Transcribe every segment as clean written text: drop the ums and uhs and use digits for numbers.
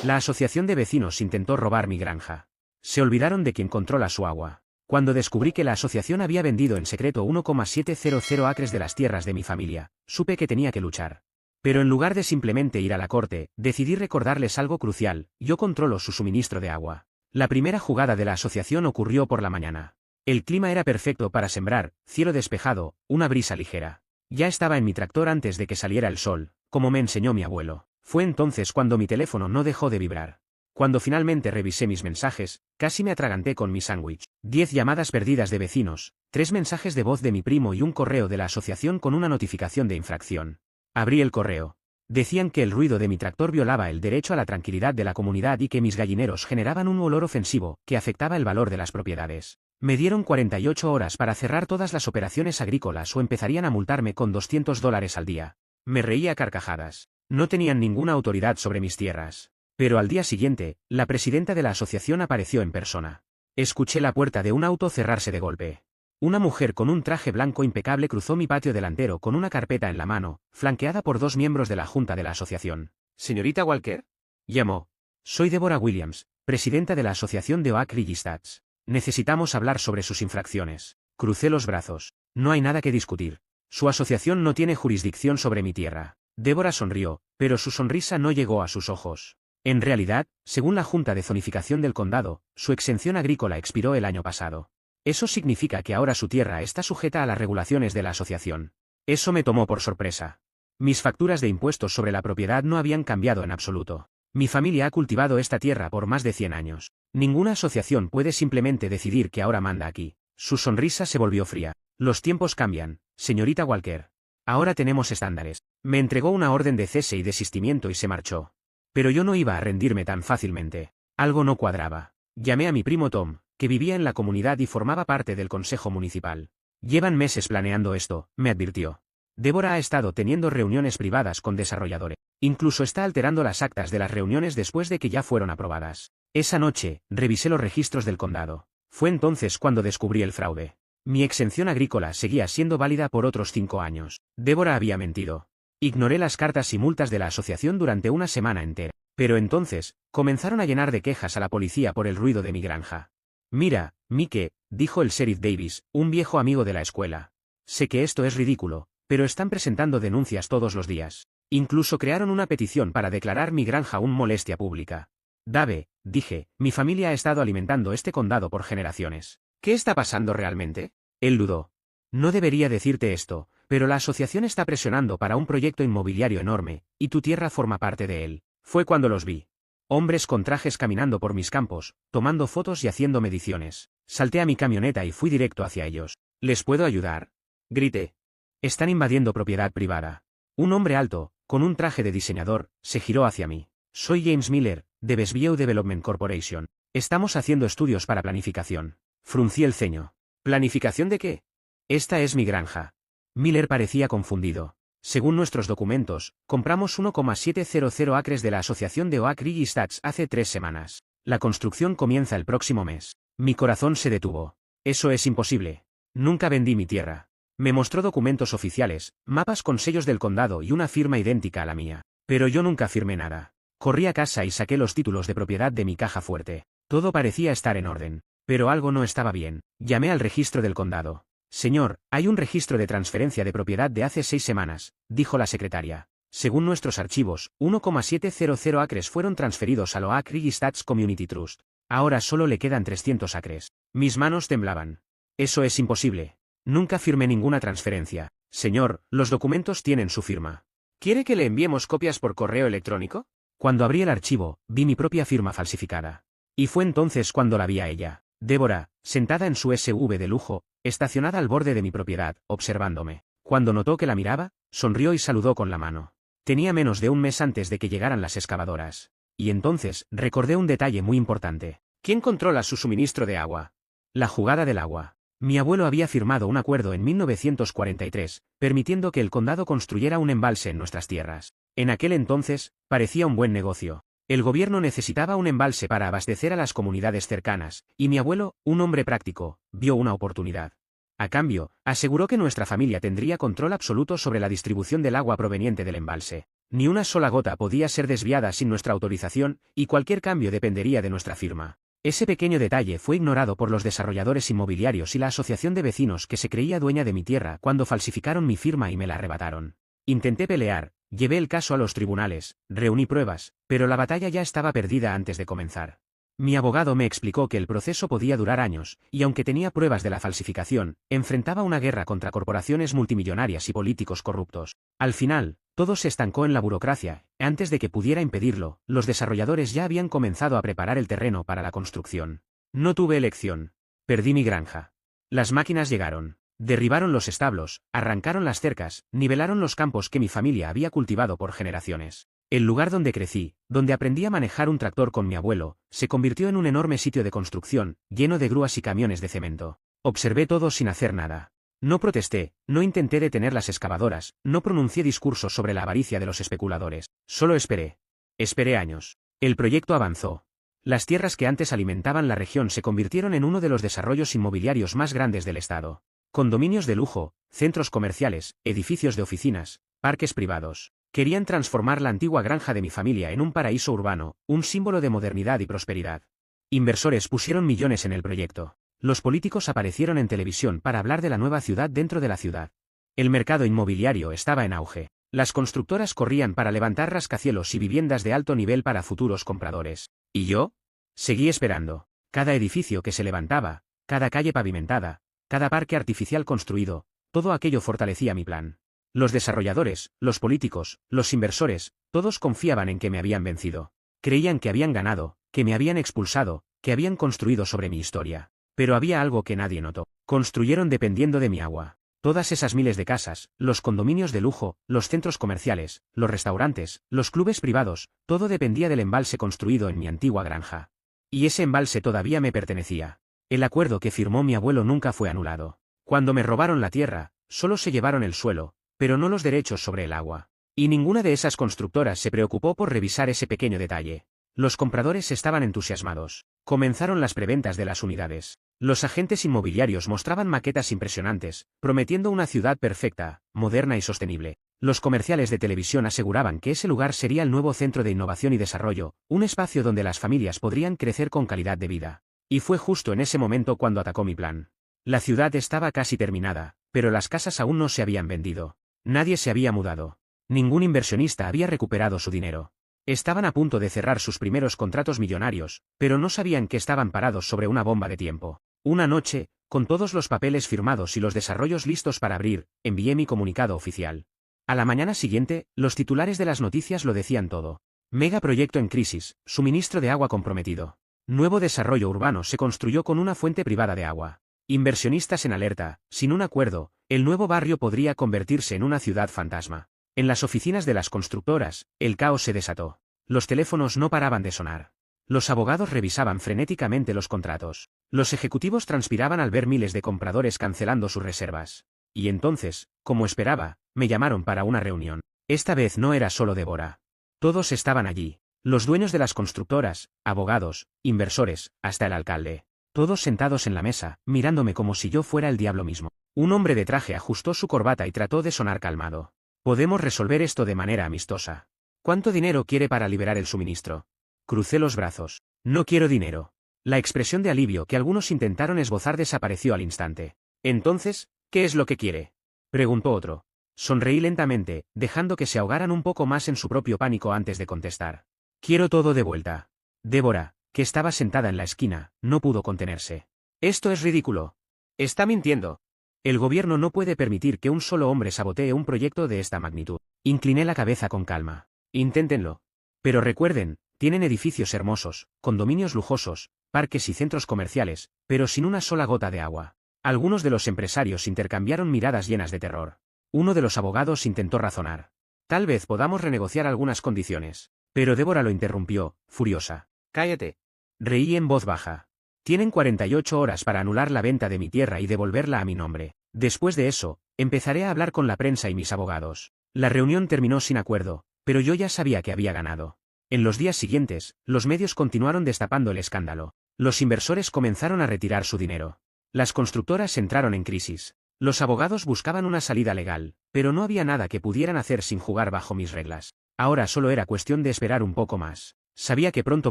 La asociación de vecinos intentó robar mi granja. Se olvidaron de quien controla su agua. Cuando descubrí que la asociación había vendido en secreto 1,700 acres de las tierras de mi familia, supe que tenía que luchar. Pero en lugar de simplemente ir a la corte, decidí recordarles algo crucial: yo controlo su suministro de agua. La primera jugada de la asociación ocurrió por la mañana. El clima era perfecto para sembrar, cielo despejado, una brisa ligera. Ya estaba en mi tractor antes de que saliera el sol, como me enseñó mi abuelo. Fue entonces cuando mi teléfono no dejó de vibrar. Cuando finalmente revisé mis mensajes, casi me atraganté con mi sándwich. 10 llamadas perdidas de vecinos, 3 mensajes de voz de mi primo y un correo de la asociación con una notificación de infracción. Abrí el correo. Decían que el ruido de mi tractor violaba el derecho a la tranquilidad de la comunidad y que mis gallineros generaban un olor ofensivo que afectaba el valor de las propiedades. Me dieron 48 horas para cerrar todas las operaciones agrícolas o empezarían a multarme con $200 al día. Me reía a carcajadas. No tenían ninguna autoridad sobre mis tierras. Pero al día siguiente, la presidenta de la asociación apareció en persona. Escuché la puerta de un auto cerrarse de golpe. Una mujer con un traje blanco impecable cruzó mi patio delantero con una carpeta en la mano, flanqueada por 2 miembros de la junta de la asociación. ¿Señorita Walker? Llamó. Soy Deborah Williams, presidenta de la asociación de Oak Ridge Estates. Necesitamos hablar sobre sus infracciones. Crucé los brazos. No hay nada que discutir. Su asociación no tiene jurisdicción sobre mi tierra. Deborah sonrió, pero su sonrisa no llegó a sus ojos. En realidad, según la Junta de Zonificación del Condado, su exención agrícola expiró el año pasado. Eso significa que ahora su tierra está sujeta a las regulaciones de la asociación. Eso me tomó por sorpresa. Mis facturas de impuestos sobre la propiedad no habían cambiado en absoluto. Mi familia ha cultivado esta tierra por más de 100 años. Ninguna asociación puede simplemente decidir que ahora manda aquí. Su sonrisa se volvió fría. Los tiempos cambian, señorita Walker. Ahora tenemos estándares. Me entregó una orden de cese y desistimiento y se marchó. Pero yo no iba a rendirme tan fácilmente. Algo no cuadraba. Llamé a mi primo Tom, que vivía en la comunidad y formaba parte del consejo municipal. Llevan meses planeando esto, me advirtió. Deborah ha estado teniendo reuniones privadas con desarrolladores. Incluso está alterando las actas de las reuniones después de que ya fueron aprobadas. Esa noche, revisé los registros del condado. Fue entonces cuando descubrí el fraude. Mi exención agrícola seguía siendo válida por otros 5 años. Deborah había mentido. Ignoré las cartas y multas de la asociación durante una semana entera. Pero entonces, comenzaron a llenar de quejas a la policía por el ruido de mi granja. Mira, Mike, dijo el sheriff Davis, un viejo amigo de la escuela. Sé que esto es ridículo, pero están presentando denuncias todos los días. Incluso crearon una petición para declarar mi granja una molestia pública. Dave, dije, mi familia ha estado alimentando este condado por generaciones. ¿Qué está pasando realmente? Él dudó. No debería decirte esto, pero la asociación está presionando para un proyecto inmobiliario enorme, y tu tierra forma parte de él. Fue cuando los vi. Hombres con trajes caminando por mis campos, tomando fotos y haciendo mediciones. Salté a mi camioneta y fui directo hacia ellos. ¿Les puedo ayudar? Grité. Están invadiendo propiedad privada. Un hombre alto, con un traje de diseñador, se giró hacia mí. Soy James Miller, de Westview Development Corporation. Estamos haciendo estudios para planificación. Fruncí el ceño. ¿Planificación de qué? Esta es mi granja. Miller parecía confundido. Según nuestros documentos, compramos 1,700 acres de la asociación de Oak Ridge Estates hace 3 semanas. La construcción comienza el próximo mes. Mi corazón se detuvo. Eso es imposible. Nunca vendí mi tierra. Me mostró documentos oficiales, mapas con sellos del condado y una firma idéntica a la mía. Pero yo nunca firmé nada. Corrí a casa y saqué los títulos de propiedad de mi caja fuerte. Todo parecía estar en orden. Pero algo no estaba bien. Llamé al registro del condado. Señor, hay un registro de transferencia de propiedad de hace 6 semanas, dijo la secretaria. Según nuestros archivos, 1,700 acres fueron transferidos a la Oak Ridge Estates Community Trust. Ahora solo le quedan 300 acres. Mis manos temblaban. Eso es imposible. Nunca firmé ninguna transferencia. Señor, los documentos tienen su firma. ¿Quiere que le enviemos copias por correo electrónico? Cuando abrí el archivo, vi mi propia firma falsificada. Y fue entonces cuando la vi a ella, Deborah, sentada en su SUV de lujo, estacionada al borde de mi propiedad, observándome. Cuando notó que la miraba, sonrió y saludó con la mano. Tenía menos de un mes antes de que llegaran las excavadoras. Y entonces, recordé un detalle muy importante. ¿Quién controla su suministro de agua? La jugada del agua. Mi abuelo había firmado un acuerdo en 1943, permitiendo que el condado construyera un embalse en nuestras tierras. En aquel entonces, parecía un buen negocio. El gobierno necesitaba un embalse para abastecer a las comunidades cercanas, y mi abuelo, un hombre práctico, vio una oportunidad. A cambio, aseguró que nuestra familia tendría control absoluto sobre la distribución del agua proveniente del embalse. Ni una sola gota podía ser desviada sin nuestra autorización, y cualquier cambio dependería de nuestra firma. Ese pequeño detalle fue ignorado por los desarrolladores inmobiliarios y la asociación de vecinos que se creía dueña de mi tierra cuando falsificaron mi firma y me la arrebataron. Intenté pelear, llevé el caso a los tribunales, reuní pruebas, pero la batalla ya estaba perdida antes de comenzar. Mi abogado me explicó que el proceso podía durar años, y aunque tenía pruebas de la falsificación, enfrentaba una guerra contra corporaciones multimillonarias y políticos corruptos. Al final, todo se estancó en la burocracia. Antes de que pudiera impedirlo, los desarrolladores ya habían comenzado a preparar el terreno para la construcción. No tuve elección. Perdí mi granja. Las máquinas llegaron. Derribaron los establos, arrancaron las cercas, nivelaron los campos que mi familia había cultivado por generaciones. El lugar donde crecí, donde aprendí a manejar un tractor con mi abuelo, se convirtió en un enorme sitio de construcción, lleno de grúas y camiones de cemento. Observé todo sin hacer nada. No protesté, no intenté detener las excavadoras, no pronuncié discursos sobre la avaricia de los especuladores. Solo esperé. Esperé años. El proyecto avanzó. Las tierras que antes alimentaban la región se convirtieron en uno de los desarrollos inmobiliarios más grandes del estado. Condominios de lujo, centros comerciales, edificios de oficinas, parques privados. Querían transformar la antigua granja de mi familia en un paraíso urbano, un símbolo de modernidad y prosperidad. Inversores pusieron millones en el proyecto. Los políticos aparecieron en televisión para hablar de la nueva ciudad dentro de la ciudad. El mercado inmobiliario estaba en auge. Las constructoras corrían para levantar rascacielos y viviendas de alto nivel para futuros compradores. ¿Y yo? Seguí esperando. Cada edificio que se levantaba, cada calle pavimentada, cada parque artificial construido, todo aquello fortalecía mi plan. Los desarrolladores, los políticos, los inversores, todos confiaban en que me habían vencido. Creían que habían ganado, que me habían expulsado, que habían construido sobre mi historia. Pero había algo que nadie notó. Construyeron dependiendo de mi agua. Todas esas miles de casas, los condominios de lujo, los centros comerciales, los restaurantes, los clubes privados, todo dependía del embalse construido en mi antigua granja. Y ese embalse todavía me pertenecía. El acuerdo que firmó mi abuelo nunca fue anulado. Cuando me robaron la tierra, solo se llevaron el suelo, pero no los derechos sobre el agua. Y ninguna de esas constructoras se preocupó por revisar ese pequeño detalle. Los compradores estaban entusiasmados. Comenzaron las preventas de las unidades. Los agentes inmobiliarios mostraban maquetas impresionantes, prometiendo una ciudad perfecta, moderna y sostenible. Los comerciales de televisión aseguraban que ese lugar sería el nuevo centro de innovación y desarrollo, un espacio donde las familias podrían crecer con calidad de vida. Y fue justo en ese momento cuando atacó mi plan. La ciudad estaba casi terminada, pero las casas aún no se habían vendido. Nadie se había mudado. Ningún inversionista había recuperado su dinero. Estaban a punto de cerrar sus primeros contratos millonarios, pero no sabían que estaban parados sobre una bomba de tiempo. Una noche, con todos los papeles firmados y los desarrollos listos para abrir, envié mi comunicado oficial. A la mañana siguiente, los titulares de las noticias lo decían todo. Megaproyecto en crisis, suministro de agua comprometido. Nuevo desarrollo urbano se construyó con una fuente privada de agua. Inversionistas en alerta, sin un acuerdo, el nuevo barrio podría convertirse en una ciudad fantasma. En las oficinas de las constructoras, el caos se desató. Los teléfonos no paraban de sonar. Los abogados revisaban frenéticamente los contratos. Los ejecutivos transpiraban al ver miles de compradores cancelando sus reservas. Y entonces, como esperaba, me llamaron para una reunión. Esta vez no era solo Débora. Todos estaban allí. Los dueños de las constructoras, abogados, inversores, hasta el alcalde. Todos sentados en la mesa, mirándome como si yo fuera el diablo mismo. Un hombre de traje ajustó su corbata y trató de sonar calmado. Podemos resolver esto de manera amistosa. ¿Cuánto dinero quiere para liberar el suministro? Crucé los brazos. No quiero dinero. La expresión de alivio que algunos intentaron esbozar desapareció al instante. Entonces, ¿qué es lo que quiere? Preguntó otro. Sonreí lentamente, dejando que se ahogaran un poco más en su propio pánico antes de contestar. Quiero todo de vuelta. Débora, que estaba sentada en la esquina, no pudo contenerse. Esto es ridículo. Está mintiendo. El gobierno no puede permitir que un solo hombre sabotee un proyecto de esta magnitud. Incliné la cabeza con calma. Inténtenlo. Pero recuerden, tienen edificios hermosos, condominios lujosos, parques y centros comerciales, pero sin una sola gota de agua. Algunos de los empresarios intercambiaron miradas llenas de terror. Uno de los abogados intentó razonar. Tal vez podamos renegociar algunas condiciones. Pero Débora lo interrumpió, furiosa. Cállate. Reí en voz baja. Tienen 48 horas para anular la venta de mi tierra y devolverla a mi nombre. Después de eso, empezaré a hablar con la prensa y mis abogados. La reunión terminó sin acuerdo, pero yo ya sabía que había ganado. En los días siguientes, los medios continuaron destapando el escándalo. Los inversores comenzaron a retirar su dinero. Las constructoras entraron en crisis. Los abogados buscaban una salida legal, pero no había nada que pudieran hacer sin jugar bajo mis reglas. Ahora solo era cuestión de esperar un poco más. Sabía que pronto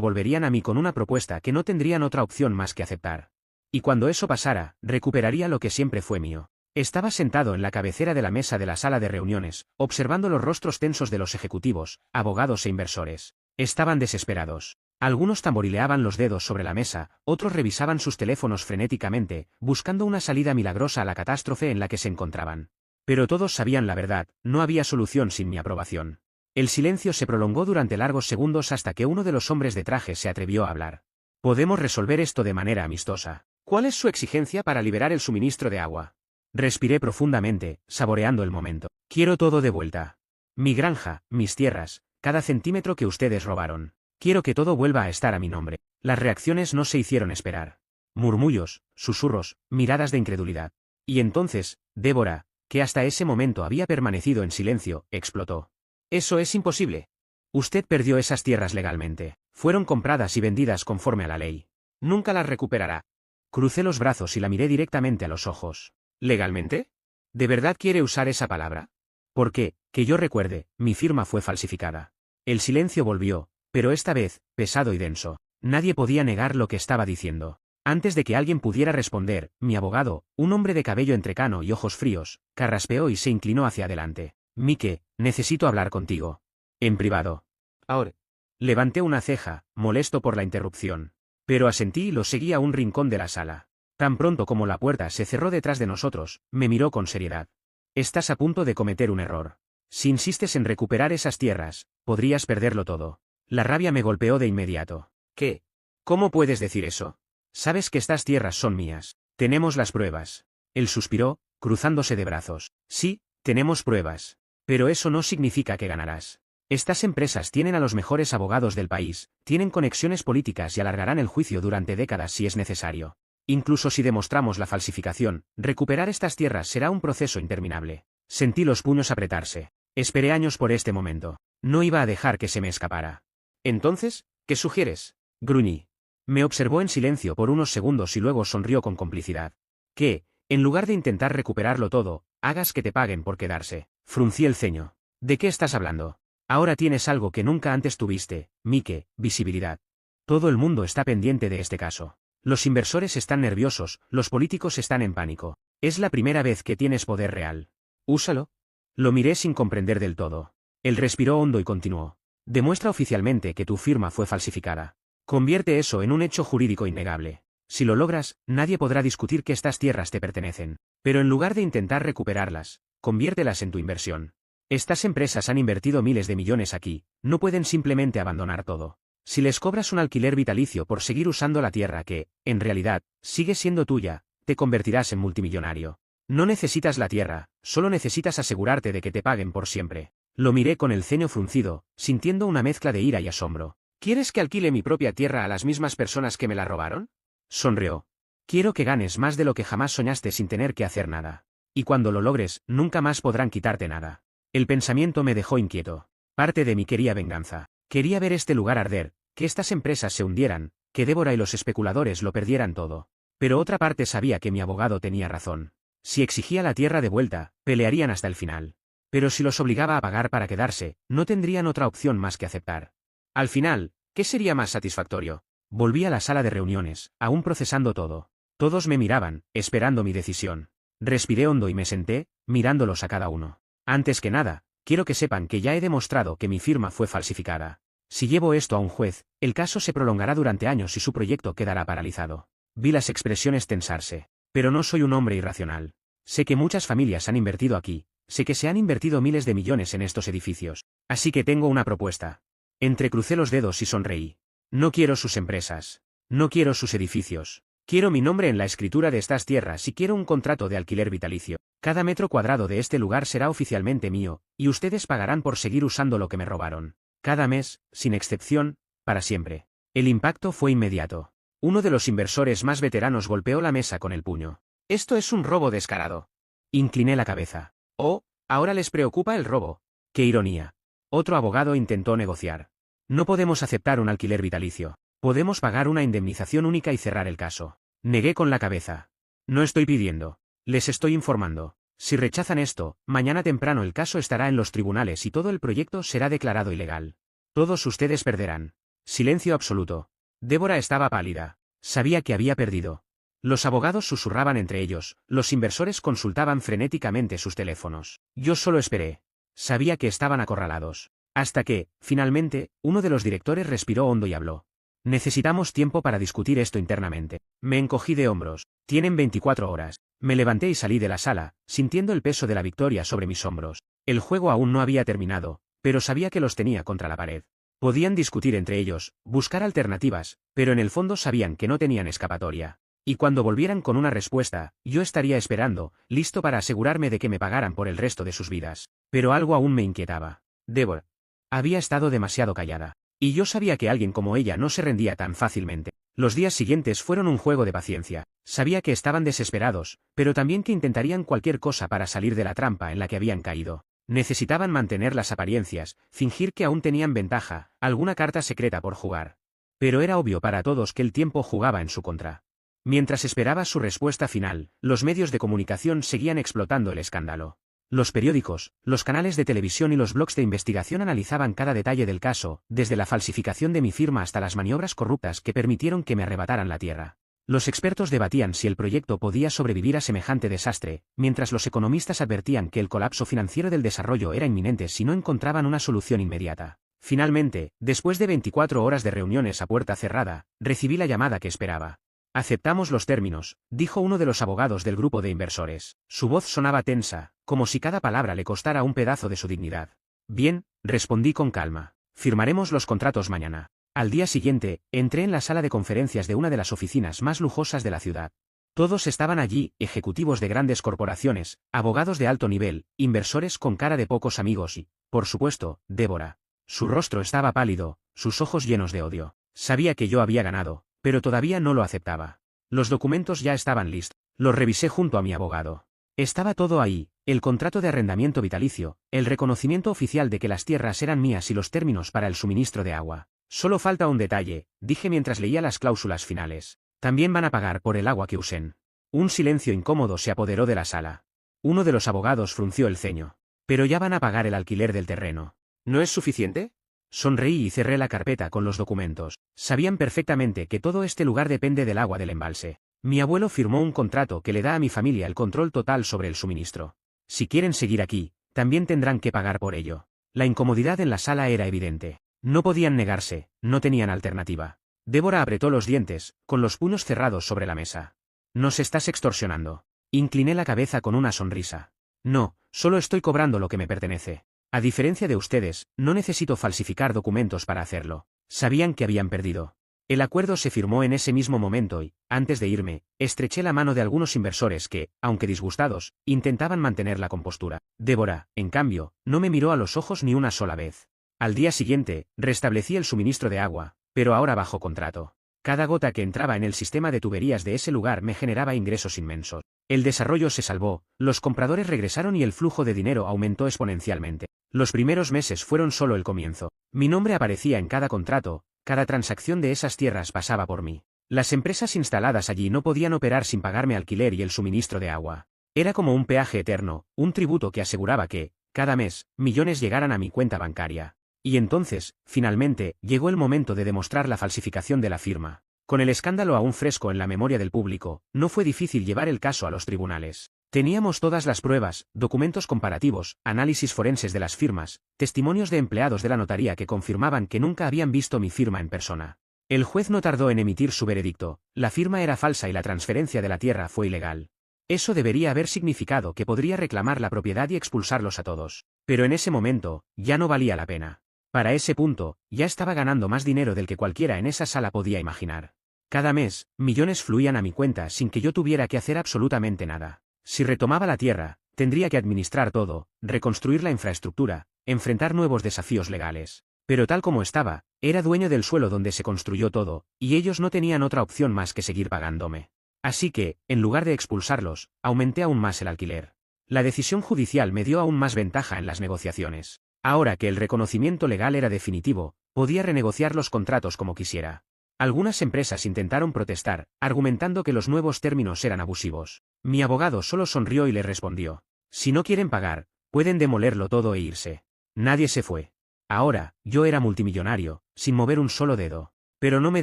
volverían a mí con una propuesta que no tendrían otra opción más que aceptar. Y cuando eso pasara, recuperaría lo que siempre fue mío. Estaba sentado en la cabecera de la mesa de la sala de reuniones, observando los rostros tensos de los ejecutivos, abogados e inversores. Estaban desesperados. Algunos tamborileaban los dedos sobre la mesa, otros revisaban sus teléfonos frenéticamente, buscando una salida milagrosa a la catástrofe en la que se encontraban. Pero todos sabían la verdad, no había solución sin mi aprobación. El silencio se prolongó durante largos segundos hasta que uno de los hombres de traje se atrevió a hablar. Podemos resolver esto de manera amistosa. ¿Cuál es su exigencia para liberar el suministro de agua? Respiré profundamente, saboreando el momento. Quiero todo de vuelta. Mi granja, mis tierras, cada centímetro que ustedes robaron. Quiero que todo vuelva a estar a mi nombre. Las reacciones no se hicieron esperar. Murmullos, susurros, miradas de incredulidad. Y entonces, Débora, que hasta ese momento había permanecido en silencio, explotó. Eso es imposible. Usted perdió esas tierras legalmente. Fueron compradas y vendidas conforme a la ley. Nunca las recuperará. Crucé los brazos y la miré directamente a los ojos. ¿Legalmente? ¿De verdad quiere usar esa palabra? Porque, que yo recuerde, mi firma fue falsificada. El silencio volvió, pero esta vez, pesado y denso. Nadie podía negar lo que estaba diciendo. Antes de que alguien pudiera responder, mi abogado, un hombre de cabello entrecano y ojos fríos, carraspeó y se inclinó hacia adelante. Mike, necesito hablar contigo. En privado. Ahora. Levanté una ceja, molesto por la interrupción. Pero asentí y lo seguí a un rincón de la sala. Tan pronto como la puerta se cerró detrás de nosotros, me miró con seriedad. Estás a punto de cometer un error. Si insistes en recuperar esas tierras, podrías perderlo todo. La rabia me golpeó de inmediato. ¿Qué? ¿Cómo puedes decir eso? Sabes que estas tierras son mías. Tenemos las pruebas. Él suspiró, cruzándose de brazos. Sí, tenemos pruebas. Pero eso no significa que ganarás. Estas empresas tienen a los mejores abogados del país, tienen conexiones políticas y alargarán el juicio durante décadas si es necesario. Incluso si demostramos la falsificación, recuperar estas tierras será un proceso interminable. Sentí los puños apretarse. Esperé años por este momento. No iba a dejar que se me escapara. Entonces, ¿qué sugieres? Gruñí. Me observó en silencio por unos segundos y luego sonrió con complicidad. Que, en lugar de intentar recuperarlo todo, hagas que te paguen por quedarse. Fruncí el ceño. ¿De qué estás hablando? Ahora tienes algo que nunca antes tuviste, Mike, visibilidad. Todo el mundo está pendiente de este caso. Los inversores están nerviosos, los políticos están en pánico. Es la primera vez que tienes poder real. Úsalo. Lo miré sin comprender del todo. Él respiró hondo y continuó. Demuestra oficialmente que tu firma fue falsificada. Convierte eso en un hecho jurídico innegable. Si lo logras, nadie podrá discutir que estas tierras te pertenecen. Pero en lugar de intentar recuperarlas, conviértelas en tu inversión. Estas empresas han invertido miles de millones aquí, no pueden simplemente abandonar todo. Si les cobras un alquiler vitalicio por seguir usando la tierra que, en realidad, sigue siendo tuya, te convertirás en multimillonario. No necesitas la tierra, solo necesitas asegurarte de que te paguen por siempre. Lo miré con el ceño fruncido, sintiendo una mezcla de ira y asombro. ¿Quieres que alquile mi propia tierra a las mismas personas que me la robaron? Sonrió. Quiero que ganes más de lo que jamás soñaste sin tener que hacer nada. Y cuando lo logres, nunca más podrán quitarte nada. El pensamiento me dejó inquieto. Parte de mí quería venganza. Quería ver este lugar arder, que estas empresas se hundieran, que Débora y los especuladores lo perdieran todo. Pero otra parte sabía que mi abogado tenía razón. Si exigía la tierra de vuelta, pelearían hasta el final. Pero si los obligaba a pagar para quedarse, no tendrían otra opción más que aceptar. Al final, ¿qué sería más satisfactorio? Volví a la sala de reuniones, aún procesando todo. Todos me miraban, esperando mi decisión. Respiré hondo y me senté, mirándolos a cada uno. Antes que nada, quiero que sepan que ya he demostrado que mi firma fue falsificada. Si llevo esto a un juez, el caso se prolongará durante años y su proyecto quedará paralizado. Vi las expresiones tensarse. Pero no soy un hombre irracional. Sé que muchas familias han invertido aquí, sé que se han invertido miles de millones en estos edificios. Así que tengo una propuesta. Entrecrucé los dedos y sonreí. No quiero sus empresas. No quiero sus edificios. Quiero mi nombre en la escritura de estas tierras y quiero un contrato de alquiler vitalicio. Cada metro cuadrado de este lugar será oficialmente mío, y ustedes pagarán por seguir usando lo que me robaron. Cada mes, sin excepción, para siempre. El impacto fue inmediato. Uno de los inversores más veteranos golpeó la mesa con el puño. Esto es un robo descarado. Incliné la cabeza. Oh, ahora les preocupa el robo. ¡Qué ironía! Otro abogado intentó negociar. No podemos aceptar un alquiler vitalicio. Podemos pagar una indemnización única y cerrar el caso. Negué con la cabeza. No estoy pidiendo. Les estoy informando. Si rechazan esto, mañana temprano el caso estará en los tribunales y todo el proyecto será declarado ilegal. Todos ustedes perderán. Silencio absoluto. Débora estaba pálida. Sabía que había perdido. Los abogados susurraban entre ellos, los inversores consultaban frenéticamente sus teléfonos. Yo solo esperé. Sabía que estaban acorralados. Hasta que, finalmente, uno de los directores respiró hondo y habló. Necesitamos tiempo para discutir esto internamente. Me encogí de hombros. Tienen 24 horas. Me levanté y salí de la sala, sintiendo el peso de la victoria sobre mis hombros. El juego aún no había terminado, pero sabía que los tenía contra la pared. Podían discutir entre ellos, buscar alternativas, pero en el fondo sabían que no tenían escapatoria. Y cuando volvieran con una respuesta, yo estaría esperando, listo para asegurarme de que me pagaran por el resto de sus vidas. Pero algo aún me inquietaba. Débora había estado demasiado callada. Y yo sabía que alguien como ella no se rendía tan fácilmente. Los días siguientes fueron un juego de paciencia. Sabía que estaban desesperados, pero también que intentarían cualquier cosa para salir de la trampa en la que habían caído. Necesitaban mantener las apariencias, fingir que aún tenían ventaja, alguna carta secreta por jugar. Pero era obvio para todos que el tiempo jugaba en su contra. Mientras esperaba su respuesta final, los medios de comunicación seguían explotando el escándalo. Los periódicos, los canales de televisión y los blogs de investigación analizaban cada detalle del caso, desde la falsificación de mi firma hasta las maniobras corruptas que permitieron que me arrebataran la tierra. Los expertos debatían si el proyecto podía sobrevivir a semejante desastre, mientras los economistas advertían que el colapso financiero del desarrollo era inminente si no encontraban una solución inmediata. Finalmente, después de 24 horas de reuniones a puerta cerrada, recibí la llamada que esperaba. Aceptamos los términos, dijo uno de los abogados del grupo de inversores. Su voz sonaba tensa, como si cada palabra le costara un pedazo de su dignidad. Bien, respondí con calma. Firmaremos los contratos mañana. Al día siguiente, entré en la sala de conferencias de una de las oficinas más lujosas de la ciudad. Todos estaban allí, ejecutivos de grandes corporaciones, abogados de alto nivel, inversores con cara de pocos amigos y, por supuesto, Débora. Su rostro estaba pálido, sus ojos llenos de odio. Sabía que yo había ganado, pero todavía no lo aceptaba. Los documentos ya estaban listos. Los revisé junto a mi abogado. Estaba todo ahí, el contrato de arrendamiento vitalicio, el reconocimiento oficial de que las tierras eran mías y los términos para el suministro de agua. Solo falta un detalle, dije mientras leía las cláusulas finales. También van a pagar por el agua que usen. Un silencio incómodo se apoderó de la sala. Uno de los abogados frunció el ceño. Pero ya van a pagar el alquiler del terreno. ¿No es suficiente? Sonreí y cerré la carpeta con los documentos. Sabían perfectamente que todo este lugar depende del agua del embalse. Mi abuelo firmó un contrato que le da a mi familia el control total sobre el suministro. Si quieren seguir aquí, también tendrán que pagar por ello. La incomodidad en la sala era evidente. No podían negarse, no tenían alternativa. Débora apretó los dientes, con los puños cerrados sobre la mesa. «Nos estás extorsionando». Incliné la cabeza con una sonrisa. «No, solo estoy cobrando lo que me pertenece. A diferencia de ustedes, no necesito falsificar documentos para hacerlo». Sabían que habían perdido. El acuerdo se firmó en ese mismo momento y, antes de irme, estreché la mano de algunos inversores que, aunque disgustados, intentaban mantener la compostura. Débora, en cambio, no me miró a los ojos ni una sola vez. Al día siguiente, restablecí el suministro de agua, pero ahora bajo contrato. Cada gota que entraba en el sistema de tuberías de ese lugar me generaba ingresos inmensos. El desarrollo se salvó, los compradores regresaron y el flujo de dinero aumentó exponencialmente. Los primeros meses fueron solo el comienzo. Mi nombre aparecía en cada contrato, cada transacción de esas tierras pasaba por mí. Las empresas instaladas allí no podían operar sin pagarme alquiler y el suministro de agua. Era como un peaje eterno, un tributo que aseguraba que, cada mes, millones llegaran a mi cuenta bancaria. Y entonces, finalmente, llegó el momento de demostrar la falsificación de la firma. Con el escándalo aún fresco en la memoria del público, no fue difícil llevar el caso a los tribunales. Teníamos todas las pruebas, documentos comparativos, análisis forenses de las firmas, testimonios de empleados de la notaría que confirmaban que nunca habían visto mi firma en persona. El juez no tardó en emitir su veredicto, la firma era falsa y la transferencia de la tierra fue ilegal. Eso debería haber significado que podría reclamar la propiedad y expulsarlos a todos. Pero en ese momento, ya no valía la pena. Para ese punto, ya estaba ganando más dinero del que cualquiera en esa sala podía imaginar. Cada mes, millones fluían a mi cuenta sin que yo tuviera que hacer absolutamente nada. Si retomaba la tierra, tendría que administrar todo, reconstruir la infraestructura, enfrentar nuevos desafíos legales. Pero tal como estaba, era dueño del suelo donde se construyó todo, y ellos no tenían otra opción más que seguir pagándome. Así que, en lugar de expulsarlos, aumenté aún más el alquiler. La decisión judicial me dio aún más ventaja en las negociaciones. Ahora que el reconocimiento legal era definitivo, podía renegociar los contratos como quisiera. Algunas empresas intentaron protestar, argumentando que los nuevos términos eran abusivos. Mi abogado solo sonrió y le respondió: Si no quieren pagar, pueden demolerlo todo e irse. Nadie se fue. Ahora, yo era multimillonario, sin mover un solo dedo. Pero no me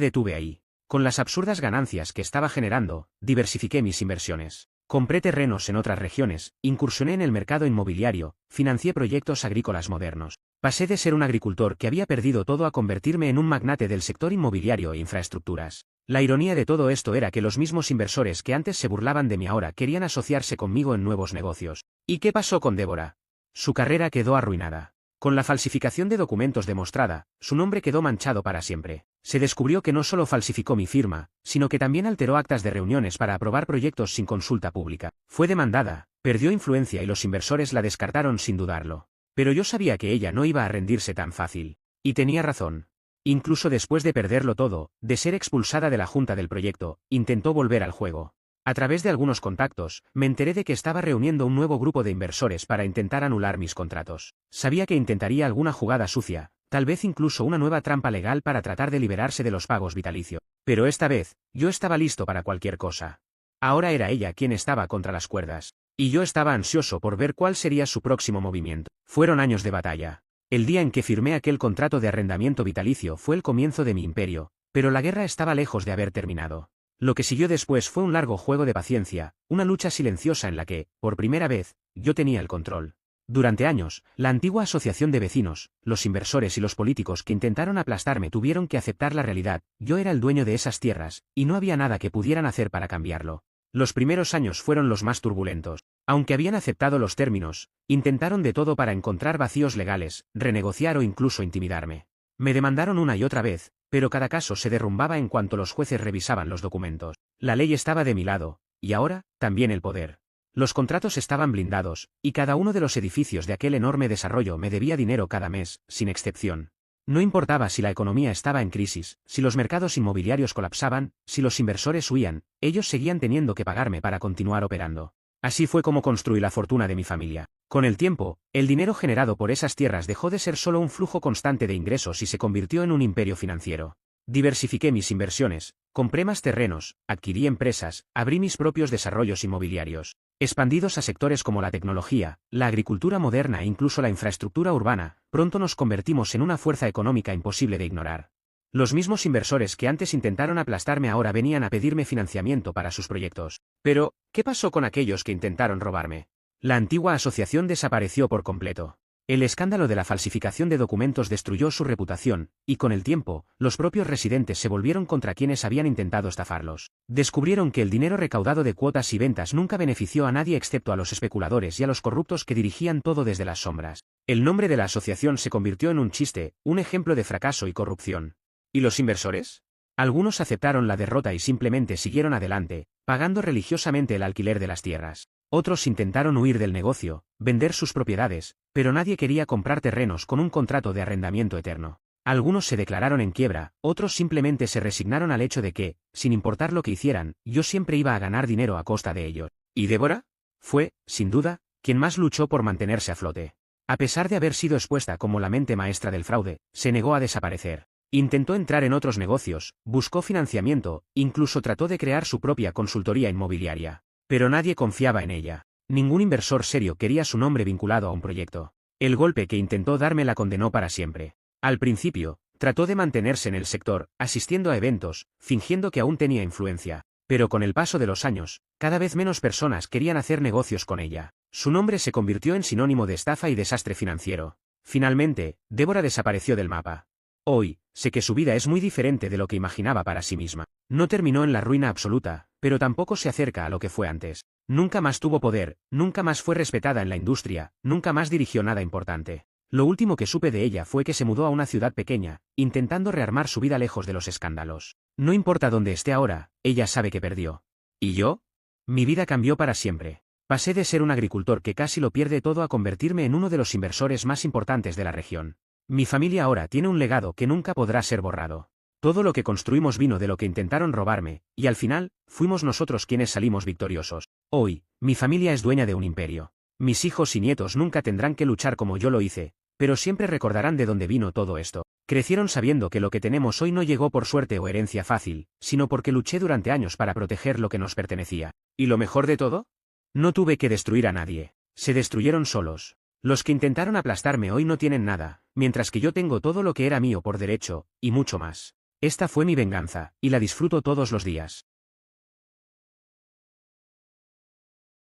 detuve ahí. Con las absurdas ganancias que estaba generando, diversifiqué mis inversiones. Compré terrenos en otras regiones, incursioné en el mercado inmobiliario, financié proyectos agrícolas modernos. Pasé de ser un agricultor que había perdido todo a convertirme en un magnate del sector inmobiliario e infraestructuras. La ironía de todo esto era que los mismos inversores que antes se burlaban de mí ahora querían asociarse conmigo en nuevos negocios. ¿Y qué pasó con Débora? Su carrera quedó arruinada. Con la falsificación de documentos demostrada, su nombre quedó manchado para siempre. Se descubrió que no solo falsificó mi firma, sino que también alteró actas de reuniones para aprobar proyectos sin consulta pública. Fue demandada, perdió influencia y los inversores la descartaron sin dudarlo. Pero yo sabía que ella no iba a rendirse tan fácil. Y tenía razón. Incluso después de perderlo todo, de ser expulsada de la junta del proyecto, intentó volver al juego. A través de algunos contactos, me enteré de que estaba reuniendo un nuevo grupo de inversores para intentar anular mis contratos. Sabía que intentaría alguna jugada sucia, tal vez incluso una nueva trampa legal para tratar de liberarse de los pagos vitalicios. Pero esta vez, yo estaba listo para cualquier cosa. Ahora era ella quien estaba contra las cuerdas. Y yo estaba ansioso por ver cuál sería su próximo movimiento. Fueron años de batalla. El día en que firmé aquel contrato de arrendamiento vitalicio fue el comienzo de mi imperio, pero la guerra estaba lejos de haber terminado. Lo que siguió después fue un largo juego de paciencia, una lucha silenciosa en la que, por primera vez, yo tenía el control. Durante años, la antigua asociación de vecinos, los inversores y los políticos que intentaron aplastarme tuvieron que aceptar la realidad: yo era el dueño de esas tierras, y no había nada que pudieran hacer para cambiarlo. Los primeros años fueron los más turbulentos. Aunque habían aceptado los términos, intentaron de todo para encontrar vacíos legales, renegociar o incluso intimidarme. Me demandaron una y otra vez, pero cada caso se derrumbaba en cuanto los jueces revisaban los documentos. La ley estaba de mi lado, y ahora, también el poder. Los contratos estaban blindados, y cada uno de los edificios de aquel enorme desarrollo me debía dinero cada mes, sin excepción. No importaba si la economía estaba en crisis, si los mercados inmobiliarios colapsaban, si los inversores huían, ellos seguían teniendo que pagarme para continuar operando. Así fue como construí la fortuna de mi familia. Con el tiempo, el dinero generado por esas tierras dejó de ser solo un flujo constante de ingresos y se convirtió en un imperio financiero. Diversifiqué mis inversiones, compré más terrenos, adquirí empresas, abrí mis propios desarrollos inmobiliarios, expandidos a sectores como la tecnología, la agricultura moderna e incluso la infraestructura urbana. Pronto nos convertimos en una fuerza económica imposible de ignorar. Los mismos inversores que antes intentaron aplastarme ahora venían a pedirme financiamiento para sus proyectos. Pero, ¿qué pasó con aquellos que intentaron robarme? La antigua asociación desapareció por completo. El escándalo de la falsificación de documentos destruyó su reputación, y con el tiempo, los propios residentes se volvieron contra quienes habían intentado estafarlos. Descubrieron que el dinero recaudado de cuotas y ventas nunca benefició a nadie excepto a los especuladores y a los corruptos que dirigían todo desde las sombras. El nombre de la asociación se convirtió en un chiste, un ejemplo de fracaso y corrupción. ¿Y los inversores? Algunos aceptaron la derrota y simplemente siguieron adelante, pagando religiosamente el alquiler de las tierras. Otros intentaron huir del negocio, vender sus propiedades, pero nadie quería comprar terrenos con un contrato de arrendamiento eterno. Algunos se declararon en quiebra, otros simplemente se resignaron al hecho de que, sin importar lo que hicieran, yo siempre iba a ganar dinero a costa de ellos. ¿Y Débora? Fue, sin duda, quien más luchó por mantenerse a flote. A pesar de haber sido expuesta como la mente maestra del fraude, se negó a desaparecer. Intentó entrar en otros negocios, buscó financiamiento, incluso trató de crear su propia consultoría inmobiliaria. Pero nadie confiaba en ella. Ningún inversor serio quería su nombre vinculado a un proyecto. El golpe que intentó darme la condenó para siempre. Al principio, trató de mantenerse en el sector, asistiendo a eventos, fingiendo que aún tenía influencia. Pero con el paso de los años, cada vez menos personas querían hacer negocios con ella. Su nombre se convirtió en sinónimo de estafa y desastre financiero. Finalmente, Débora desapareció del mapa. Hoy, sé que su vida es muy diferente de lo que imaginaba para sí misma. No terminó en la ruina absoluta, pero tampoco se acerca a lo que fue antes. Nunca más tuvo poder, nunca más fue respetada en la industria, nunca más dirigió nada importante. Lo último que supe de ella fue que se mudó a una ciudad pequeña, intentando rearmar su vida lejos de los escándalos. No importa dónde esté ahora, ella sabe que perdió. ¿Y yo? Mi vida cambió para siempre. Pasé de ser un agricultor que casi lo pierde todo a convertirme en uno de los inversores más importantes de la región. Mi familia ahora tiene un legado que nunca podrá ser borrado. Todo lo que construimos vino de lo que intentaron robarme, y al final, fuimos nosotros quienes salimos victoriosos. Hoy, mi familia es dueña de un imperio. Mis hijos y nietos nunca tendrán que luchar como yo lo hice, pero siempre recordarán de dónde vino todo esto. Crecieron sabiendo que lo que tenemos hoy no llegó por suerte o herencia fácil, sino porque luché durante años para proteger lo que nos pertenecía. ¿Y lo mejor de todo? No tuve que destruir a nadie. Se destruyeron solos. Los que intentaron aplastarme hoy no tienen nada, mientras que yo tengo todo lo que era mío por derecho, y mucho más. Esta fue mi venganza, y la disfruto todos los días.